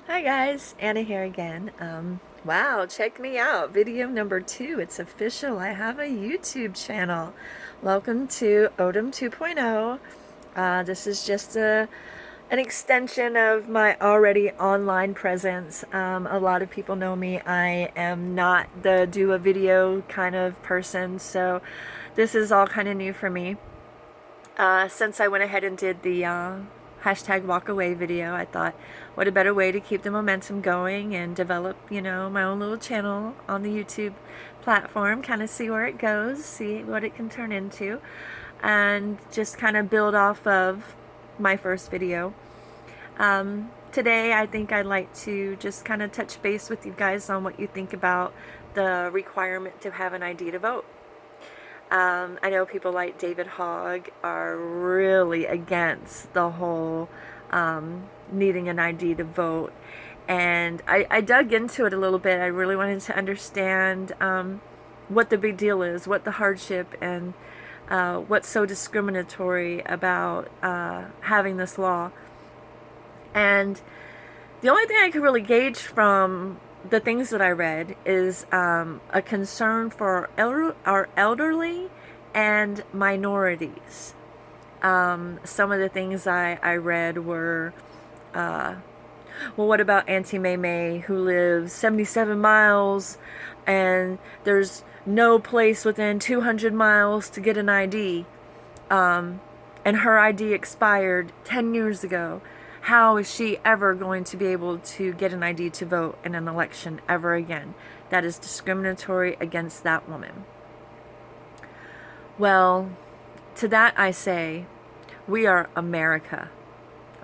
Hi guys, Anna here again. Wow, check me out. Video number 2. It's official. I have a YouTube channel. Welcome to Odom 2.0. This is just an extension of my already online presence. A lot of people know me. I am not the do a video kind of person, so this is all kind of new for me. Since I went ahead and did the hashtag walk away video, I thought, what a better way to keep the momentum going and develop, my own little channel on the YouTube platform, kind of see where it goes, see what it can turn into, and just kind of build off of my first video. Today, I think I'd like to just kind of touch base with you guys on what you think about the requirement to have an ID to vote. I know people like David Hogg are really against the whole needing an ID to vote. And I dug into it a little bit. I really wanted to understand what the big deal is, what the hardship, and what's so discriminatory about having this law. And the only thing I could really gauge from the things that I read is a concern for our elderly and minorities. Some of the things I read were, well, what about Auntie May May, who lives 77 miles and there's no place within 200 miles to get an ID, and her ID expired 10 years ago. How is she ever going to be able to get an ID to vote in an election ever again? That is discriminatory against that woman. Well, to that I say, we are America,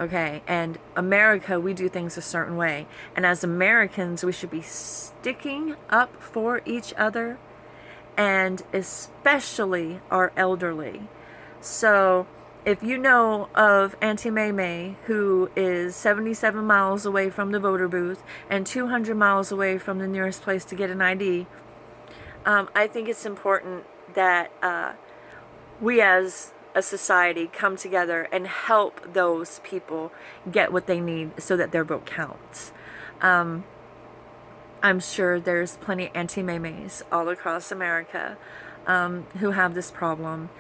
okay? And America, we do things a certain way. And as Americans, we should be sticking up for each other, and especially our elderly. So if you know of Auntie May May, who is 77 miles away from the voter booth and 200 miles away from the nearest place to get an ID, I think it's important that we as a society come together and help those people get what they need so that their vote counts. I'm sure there's plenty of Auntie May Mays all across America who have this problem.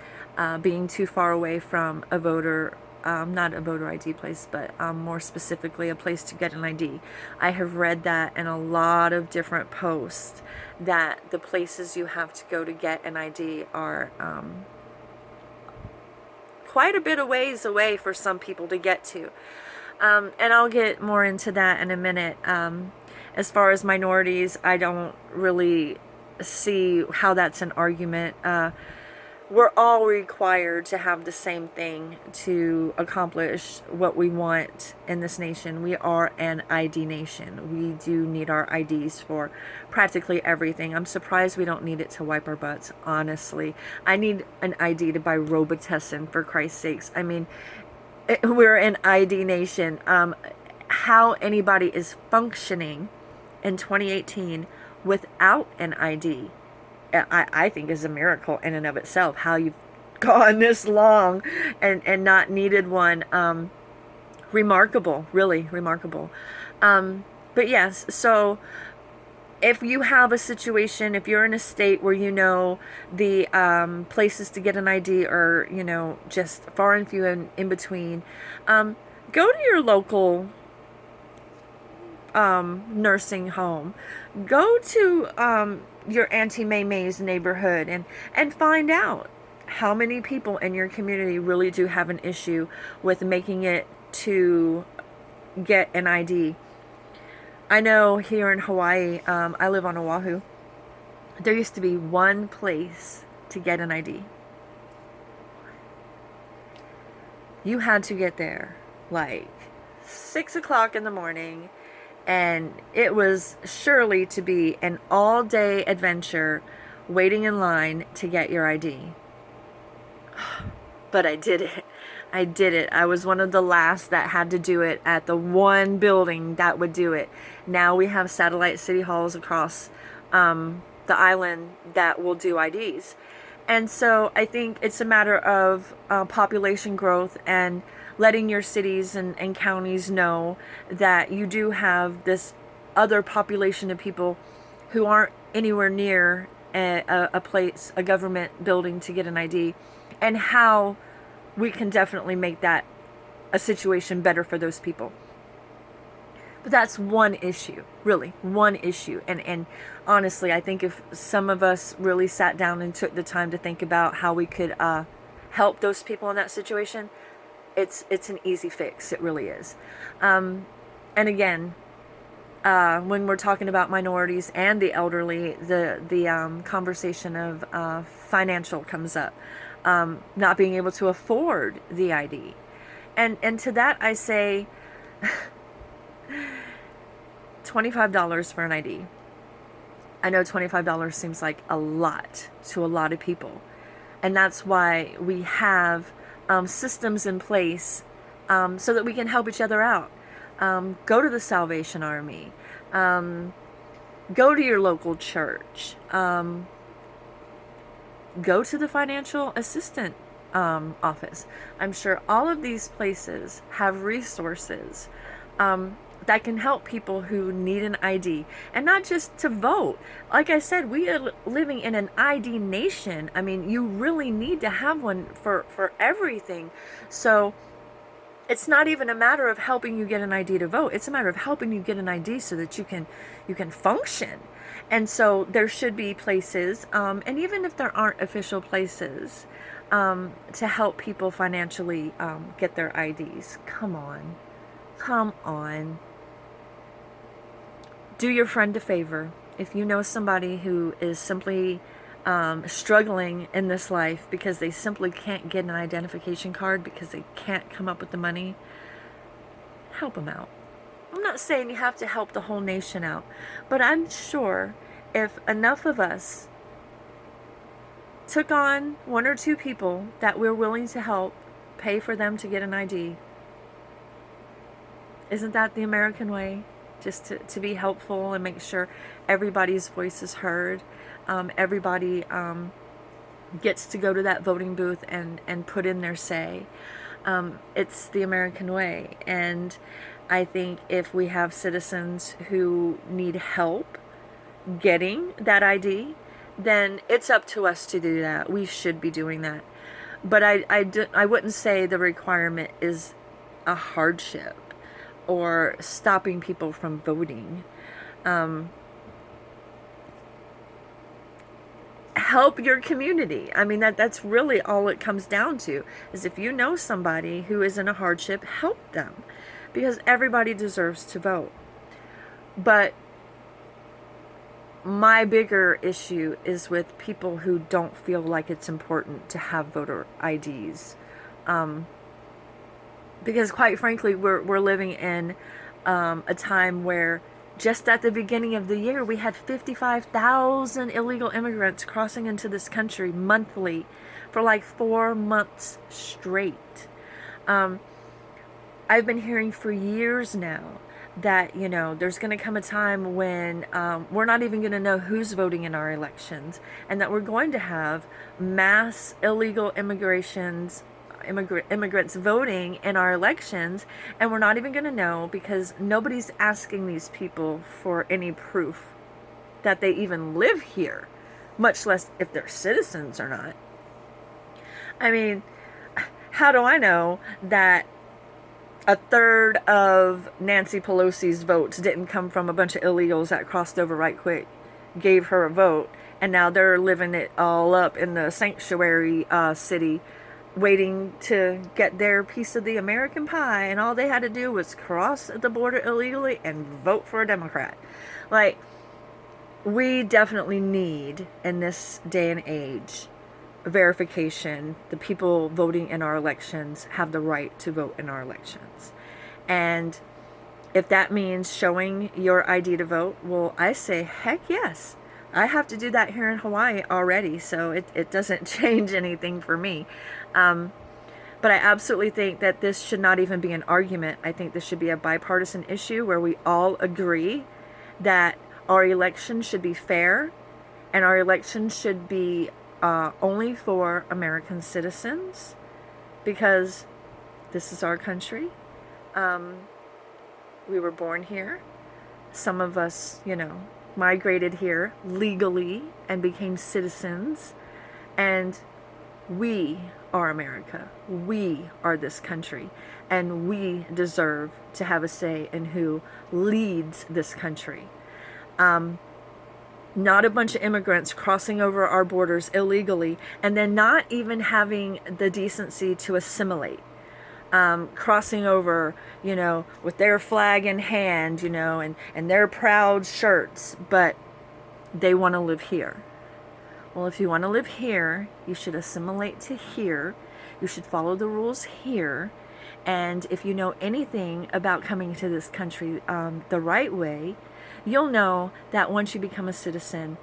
Being too far away from a voter, not a voter ID place, but more specifically a place to get an ID. I have read that in a lot of different posts that the places you have to go to get an ID are quite a bit of ways away for some people to get to. And I'll get more into that in a minute. As far as minorities, I don't really see how that's an argument. We're all required to have the same thing to accomplish what we want in this nation. We are an ID nation. We do need our IDs for practically everything. I'm surprised we don't need it to wipe our butts, honestly. I need an ID to buy Robitussin, for Christ's sakes. I mean, we're an ID nation. How anybody is functioning in 2018 without an ID, I think is a miracle in and of itself. How you've gone this long and not needed one. Remarkable, really remarkable. But yes, so if you have a situation, if you're in a state where you know the places to get an ID are, just far and few in between, go to your local nursing home. Go to your Auntie May May's neighborhood and find out how many people in your community really do have an issue with making it to get an ID. I know here in Hawaii, I live on Oahu, there used to be one place to get an ID. You had to get there like 6 o'clock in the morning, and it was surely to be an all-day adventure waiting in line to get your ID. But I did it. I did it. I was one of the last that had to do it at the one building that would do it. Now we have satellite city halls across the island that will do IDs. And so I think it's a matter of population growth and letting your cities and counties know that you do have this other population of people who aren't anywhere near a place, a government building to get an ID, and how we can definitely make that a situation better for those people. But that's one issue, really, one issue. And honestly, I think if some of us really sat down and took the time to think about how we could help those people in that situation, it's an easy fix. It really is. And again, when we're talking about minorities and the elderly, the conversation of financial comes up, not being able to afford the ID, and to that I say, $25 for an ID. I know $25 seems like a lot to a lot of people, and that's why we have systems in place so that we can help each other out. Go to the Salvation Army. Go to your local church. Go to the financial assistant office. I'm sure all of these places have resources that can help people who need an ID, and not just to vote. Like I said, we are living in an ID nation. I mean, you really need to have one for everything. So it's not even a matter of helping you get an ID to vote. It's a matter of helping you get an ID so that you can function. And so there should be places, and even if there aren't official places, to help people financially get their IDs. Come on. Do your friend a favor. If you know somebody who is simply struggling in this life because they simply can't get an identification card because they can't come up with the money, help them out. I'm not saying you have to help the whole nation out, but I'm sure if enough of us took on one or two people that we're willing to help pay for them to get an ID, isn't that the American way? Just to be helpful and make sure everybody's voice is heard. Everybody gets to go to that voting booth and put in their say. It's the American way. And I think if we have citizens who need help getting that ID, then it's up to us to do that. We should be doing that. But I wouldn't say the requirement is a hardship or stopping people from voting. Help your community. I mean, that's really all it comes down to, is if you know somebody who is in a hardship, help them, because everybody deserves to vote. But my bigger issue is with people who don't feel like it's important to have voter IDs. Because quite frankly, we're living in a time where just at the beginning of the year, we had 55,000 illegal immigrants crossing into this country monthly for like 4 months straight. I've been hearing for years now that, there's going to come a time when we're not even going to know who's voting in our elections, and that we're going to have mass illegal immigrants voting in our elections, and we're not even going to know because nobody's asking these people for any proof that they even live here, much less if they're citizens or not. I mean, how do I know that a third of Nancy Pelosi's votes didn't come from a bunch of illegals that crossed over right quick, gave her a vote, and now they're living it all up in the sanctuary city, waiting to get their piece of the American pie, and all they had to do was cross the border illegally and vote for a Democrat. Like, we definitely need, in this day and age, verification. The people voting in our elections have the right to vote in our elections. And if that means showing your ID to vote, well, I say, heck yes. I have to do that here in Hawaii already, so it doesn't change anything for me. But I absolutely think that this should not even be an argument. I think this should be a bipartisan issue where we all agree that our election should be fair, and our election should be only for American citizens, because This is our country. We were born here. Some of us, migrated here legally and became citizens. And we are America. We are this country. And we deserve to have a say in who leads this country. Not a bunch of immigrants crossing over our borders illegally and then not even having the decency to assimilate. Crossing over, with their flag in hand, and their proud shirts, but they want to live here. Well, if you want to live here, you should assimilate to here. You should follow the rules here. And if you know anything about coming to this country the right way, you'll know that once you become a citizen,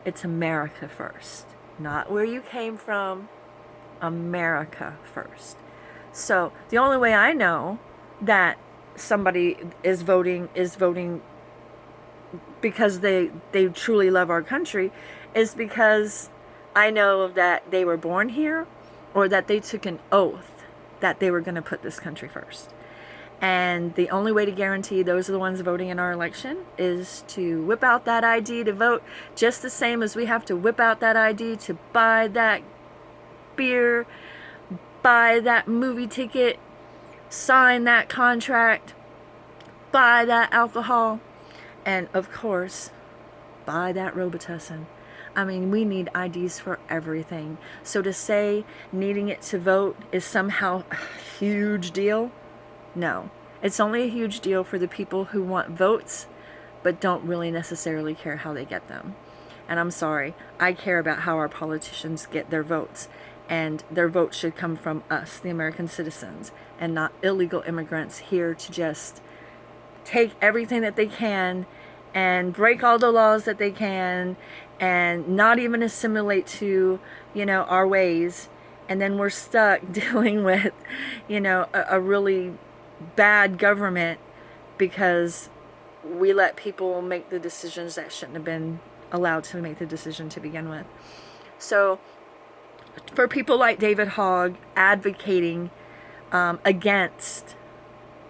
it's America first. Not where you came from, America first. So the only way I know that somebody is voting because they truly love our country is because I know that they were born here or that they took an oath that they were going to put this country first. And the only way to guarantee those are the ones voting in our election is to whip out that ID to vote, just the same as we have to whip out that ID to buy that beer, buy that movie ticket, sign that contract, buy that alcohol, and of course, buy that Robitussin. I mean, we need IDs for everything. So to say needing it to vote is somehow a huge deal, no. It's only a huge deal for the people who want votes, but don't really necessarily care how they get them. And I'm sorry, I care about how our politicians get their votes. And their vote should come from us, the American citizens, and not illegal immigrants here to just take everything that they can and break all the laws that they can and not even assimilate to, our ways. And then we're stuck dealing with, a really bad government because we let people make the decisions that shouldn't have been allowed to make the decision to begin with. So for people like David Hogg advocating against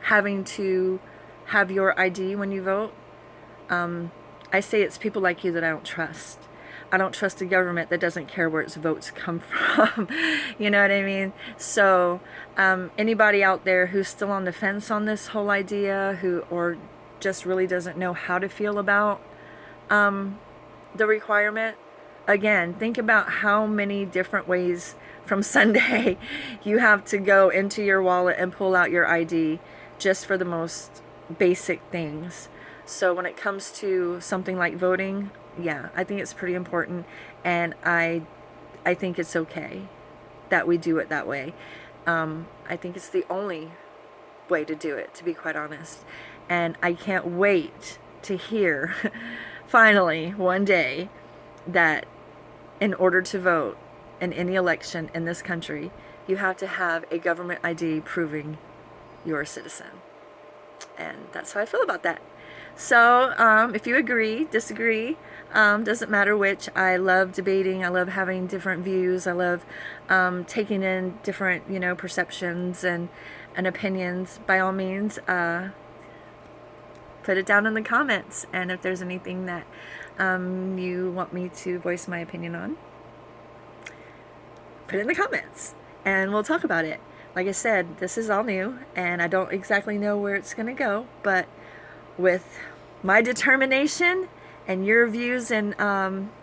having to have your ID when you vote, I say it's people like you that I don't trust. I don't trust a government that doesn't care where its votes come from. You know what I mean? So anybody out there who's still on the fence on this whole idea, or just really doesn't know how to feel about the requirement, again, think about how many different ways from Sunday you have to go into your wallet and pull out your ID just for the most basic things. So when it comes to something like voting, yeah, I think it's pretty important, and I think it's okay that we do it that way. I think it's the only way to do it, to be quite honest. And I can't wait to hear, finally, one day, that in order to vote in any election in this country, you have to have a government ID proving you're a citizen. And that's how I feel about that. So if you agree, disagree, doesn't matter which. I love debating. I love having different views. I love taking in different, perceptions and opinions. By all means, put it down in the comments. And if there's anything that you want me to voice my opinion on, put it in the comments and we'll talk about it. Like I said, this is all new and I don't exactly know where it's going to go, but with my determination and your views and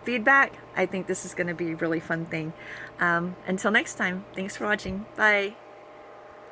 feedback, I think this is going to be a really fun thing. Until next time, thanks for watching. Bye.